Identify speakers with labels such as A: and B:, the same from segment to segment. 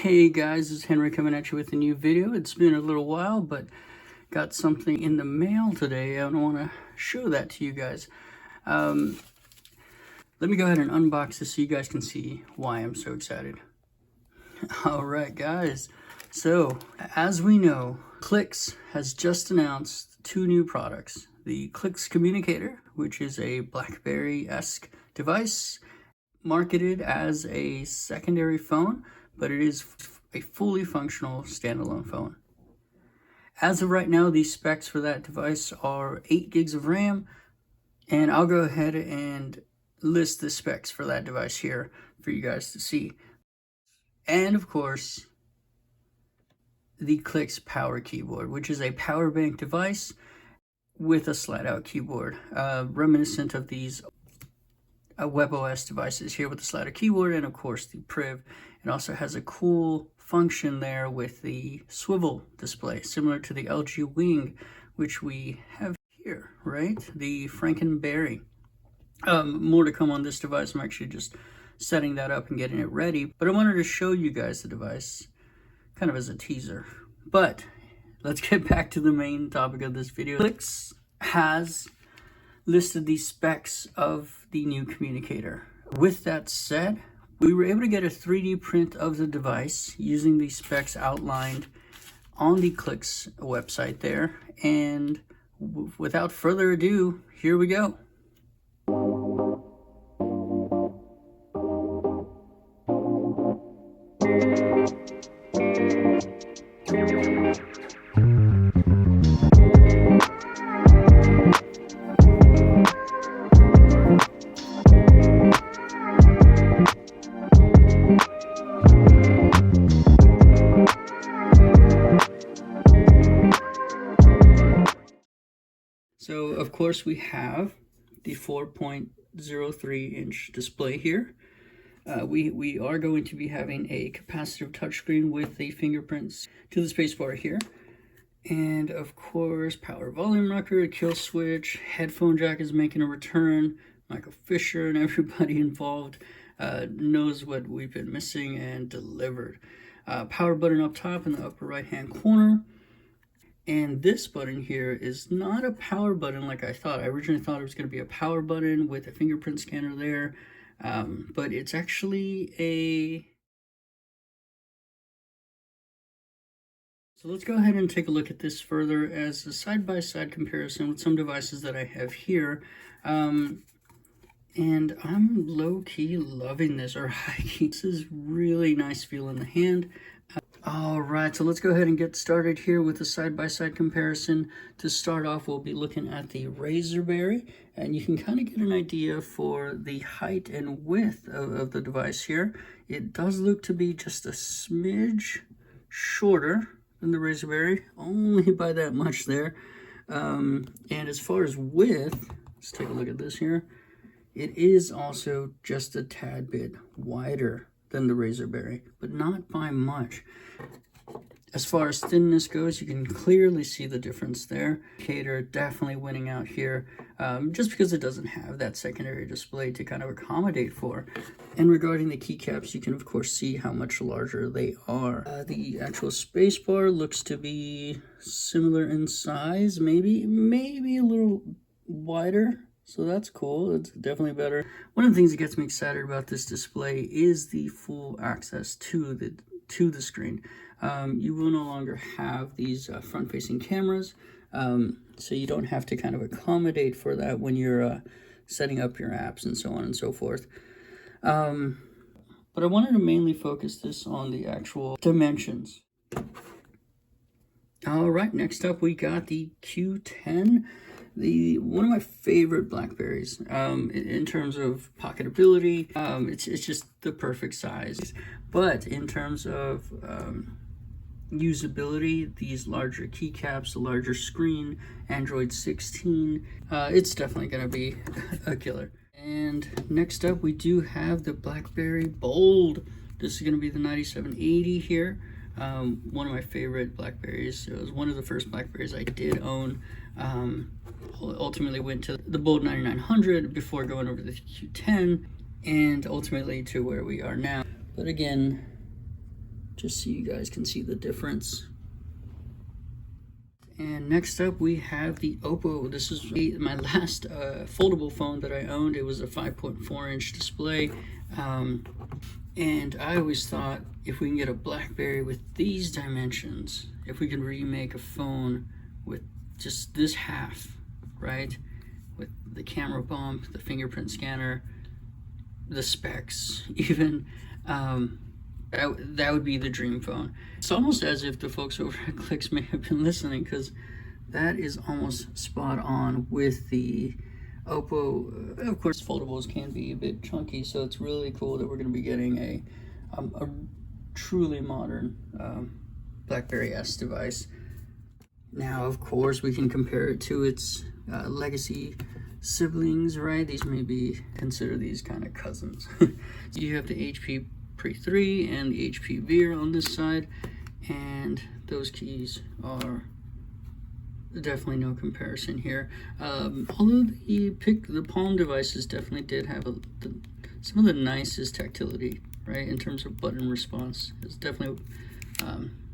A: Hey guys, it's Henry coming at you with a new video. It's been a little while, but got something in the mail today. I want to show that to you guys. Let me go ahead and unbox this so you guys can see why I'm so excited. All right, guys. So, as we know, Clix has just announced two new products. The Clix Communicator, which is a BlackBerry-esque device marketed as a secondary phone, but it is a fully functional standalone phone. As of right now, the specs for that device are 8 gigs of RAM, and I'll go ahead and list the specs for that device here for you guys to see. And of course, the Clix Power Keyboard, which is a power bank device with a slide-out keyboard, reminiscent of these WebOS devices here with the slider keyboard, and of course the Priv. It also has a cool function there with the swivel display, similar to the LG Wing, which we have here, right? The Frankenberry. More to come on this device. I'm actually just setting that up and getting it ready, but I wanted to show you guys the device kind of as a teaser. But let's get back to the main topic of this video. Clix has listed the specs of the new communicator. With that said, we were able to get a 3D print of the device using the specs outlined on the Clix website there, and without further ado, here we go. So of course we have the 4.03 inch display here. We are going to be having a capacitive touchscreen with the fingerprints to the spacebar here. And of course, power volume rocker, kill switch, headphone jack is making a return. Michael Fisher and everybody involved knows what we've been missing and delivered. Power button up top in the upper right hand corner. And this button here is not a power button like I thought. I originally thought it was going to be a power button with a fingerprint scanner there, but it's actually a... So let's go ahead and take a look at this further as a side-by-side comparison with some devices that I have here. And I'm low-key loving this, or high-key. This is really nice feel in the hand. All right, so let's go ahead and get started here with a side-by-side comparison. To start off, we'll be looking at the Razorberry, and you can kind of get an idea for the height and width of the device here. It does look to be just a smidge shorter than the Razorberry, only by that much there. And as far as width, let's take a look at this here. It is also just a tad bit wider than the Razorberry, but not by much. As far as thinness goes, you can clearly see the difference there. Communicator definitely winning out here, just because it doesn't have that secondary display to kind of accommodate for. And regarding the keycaps, you can of course see how much larger they are. The actual spacebar looks to be similar in size, maybe a little wider. So that's cool. It's definitely better. One of the things that gets me excited about this display is the full access to the screen. You will no longer have these front-facing cameras, so you don't have to kind of accommodate for that when you're setting up your apps and so on and so forth. But I wanted to mainly focus this on the actual dimensions. All right, next up we got the Q10. One of my favorite Blackberries in terms of pocketability. It's just the perfect size. But in terms of usability, these larger keycaps, the larger screen, Android 16, it's definitely going to be a killer. And next up, we do have the BlackBerry Bold. This is going to be the 9780 here. One of my favorite Blackberries. It was one of the first Blackberries I did own. Ultimately went to the Bold 9900 before going over to the Q10, and ultimately to where we are now. But again, just so you guys can see the difference. And next up we have the Oppo. This is my last foldable phone that I owned. It was a 5.4-inch display. And I always thought if we can get a BlackBerry with these dimensions, if we can remake a phone with just this half, right? With the camera bump, the fingerprint scanner, the specs even, that would be the dream phone. It's almost as if the folks over at Clicks may have been listening, because that is almost spot on with the Oppo. Of course, foldables can be a bit chunky, so it's really cool that we're going to be getting a truly modern BlackBerry S device. Now, of course, we can compare it to its legacy siblings, right? These may be, consider these kind of cousins. You have the HP Pre 3 and the HP Veer on this side, and those keys are definitely no comparison here. Although the Palm devices definitely did have some of the nicest tactility, right, in terms of button response. It's definitely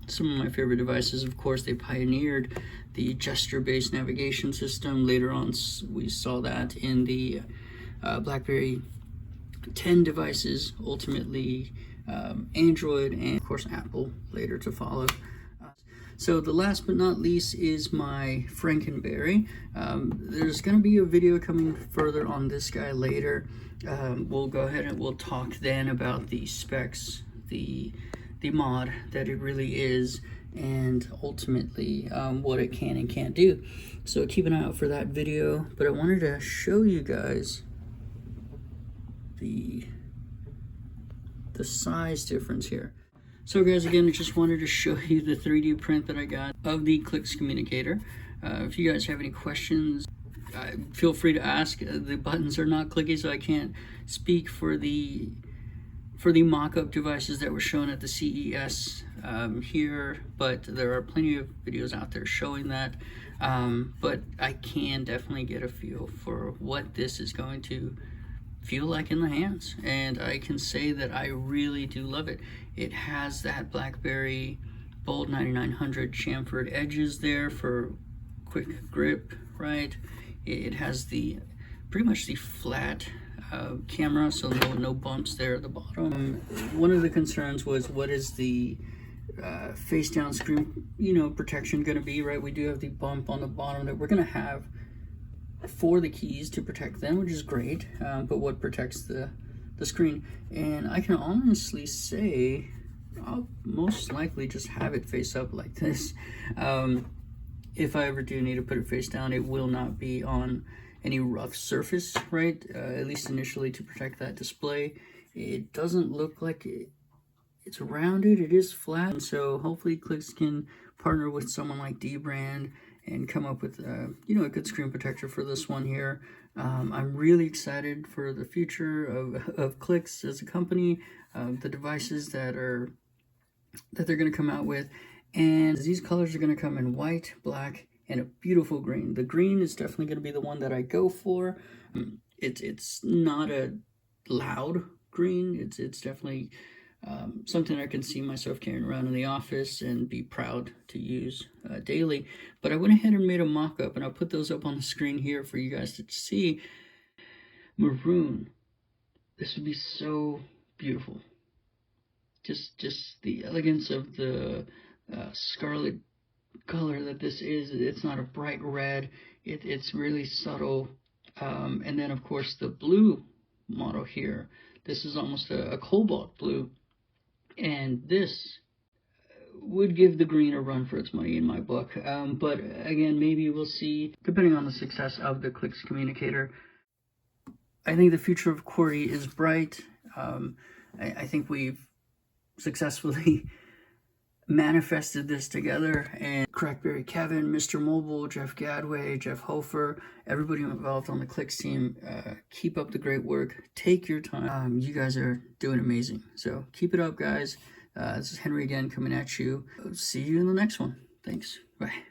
A: some of my favorite devices. Of course, they pioneered the gesture-based navigation system. Later on, we saw that in the BlackBerry 10 devices, ultimately Android, and of course Apple later to follow. So the last but not least is my Frankenberry. There's going to be a video coming further on this guy later. We'll go ahead and we'll talk then about the specs, the mod that it really is, and ultimately what it can and can't do. So keep an eye out for that video. But I wanted to show you guys the size difference here. So guys, again, I just wanted to show you the 3D print that I got of the Clicks Communicator. If you guys have any questions, feel free to ask. The buttons are not clicky, so I can't speak for the mock-up devices that were shown at the CES here, but there are plenty of videos out there showing that. But I can definitely get a feel for what this is going to feel like in the hands, and I can say that I really do love it. It has that BlackBerry Bold 9900 chamfered edges there for quick grip, right? It has pretty much the flat camera, so no bumps there at the bottom. One of the concerns was, what is the face down screen protection going to be, right? We do have the bump on the bottom that we're going to have for the keys to protect them, which is great, but what protects the screen? And I can honestly say I'll most likely just have it face up like this. If I ever do need to put it face down, it will not be on any rough surface, right? At least initially, to protect that display. It doesn't look like it's rounded, it is flat, and so hopefully Clicks can partner with someone like D-Brand and come up with a good screen protector for this one here. I'm really excited for the future of Clicks as a company, the devices that they're going to come out with, and these colors are going to come in white, black, and a beautiful green. The green is definitely going to be the one that I go for. It's not a loud green. It's definitely something I can see myself carrying around in the office and be proud to use daily. But I went ahead and made a mock-up, and I'll put those up on the screen here for you guys to see. Maroon. This would be so beautiful. Just the elegance of the scarlet color that this is. It's not a bright red. It's really subtle. And then, of course, the blue model here. This is almost a cobalt blue. And this would give the green a run for its money in my book. But again, maybe we'll see, depending on the success of the Clicks Communicator. I think the future of QWERTY is bright. I think we've successfully manifested this together, and Crackberry Kevin, Mr. Mobile, Jeff Gadway, Jeff Hofer, everybody involved on the Clicks team, keep up the great work. Take your time. You guys are doing amazing. So keep it up, guys. This is Henry again coming at you. See you in the next one. Thanks. Bye.